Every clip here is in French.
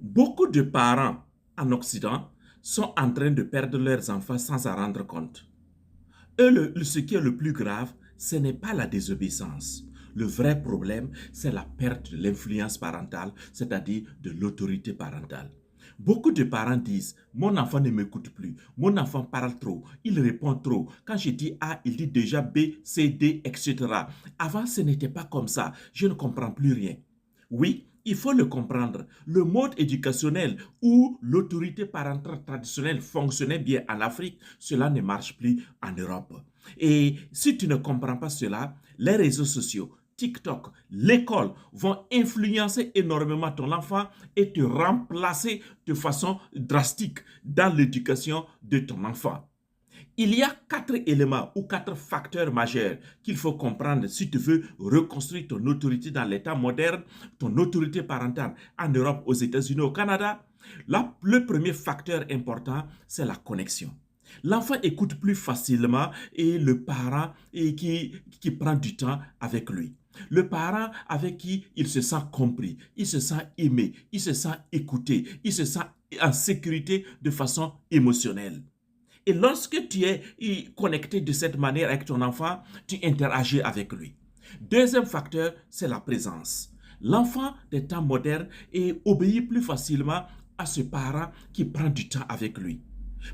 Beaucoup de parents en Occident sont en train de perdre leurs enfants sans s'en rendre compte. Ce qui est le plus grave, ce n'est pas la désobéissance. Le vrai problème, c'est la perte de l'influence parentale, c'est-à-dire de l'autorité parentale. Beaucoup de parents disent, mon enfant ne m'écoute plus, mon enfant parle trop, il répond trop. Quand je dis A, il dit déjà B, C, D, etc. Avant, ce n'était pas comme ça, je ne comprends plus rien. Oui, il faut le comprendre. Le mode éducationnel où l'autorité parentale traditionnelle fonctionnait bien en Afrique, cela ne marche plus en Europe. Et si tu ne comprends pas cela, les réseaux sociaux, TikTok, l'école vont influencer énormément ton enfant et te remplacer de façon drastique dans l'éducation de ton enfant. Il y a 4 éléments ou 4 facteurs majeurs qu'il faut comprendre si tu veux reconstruire ton autorité dans l'état moderne, ton autorité parentale en Europe, aux États-Unis, au Canada. Là, le premier facteur important, c'est la connexion. L'enfant écoute plus facilement et le parent qui prend du temps avec lui. Le parent avec qui il se sent compris, il se sent aimé, il se sent écouté, il se sent en sécurité de façon émotionnelle. Et lorsque tu es connecté de cette manière avec ton enfant, tu interagis avec lui. Deuxième facteur, c'est la présence. L'enfant des temps modernes obéit plus facilement à ce parent qui prend du temps avec lui.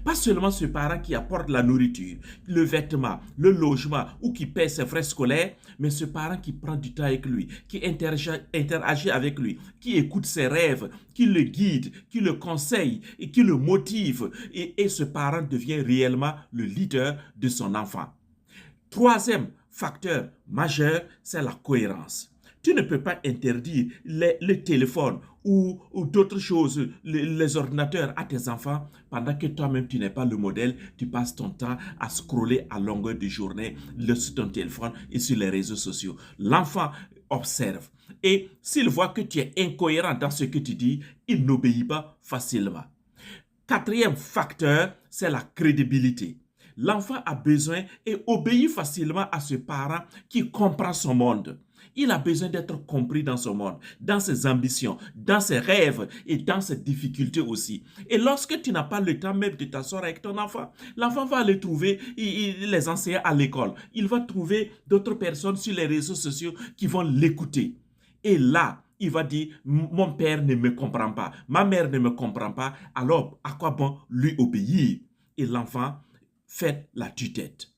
Pas seulement ce parent qui apporte la nourriture, le vêtement, le logement ou qui paie ses frais scolaires, mais ce parent qui prend du temps avec lui, qui interagit avec lui, qui écoute ses rêves, qui le guide, qui le conseille et qui le motive. Et ce parent devient réellement le leader de son enfant. Troisième facteur majeur, c'est la cohérence. Tu ne peux pas interdire les téléphones ou d'autres choses, les ordinateurs à tes enfants pendant que toi-même tu n'es pas le modèle, tu passes ton temps à scroller à longueur de journée sur ton téléphone et sur les réseaux sociaux. L'enfant observe et s'il voit que tu es incohérent dans ce que tu dis, il n'obéit pas facilement. Quatrième facteur, c'est la crédibilité. L'enfant a besoin et obéit facilement à ce parent qui comprend son monde. Il a besoin d'être compris dans son monde, dans ses ambitions, dans ses rêves et dans ses difficultés aussi. Et lorsque tu n'as pas le temps même de t'asseoir avec ton enfant, l'enfant va aller trouver les enseignants à l'école. Il va trouver d'autres personnes sur les réseaux sociaux qui vont l'écouter. Et là, il va dire, mon père ne me comprend pas, ma mère ne me comprend pas, alors à quoi bon lui obéir? Et l'enfant fait la tue-tête.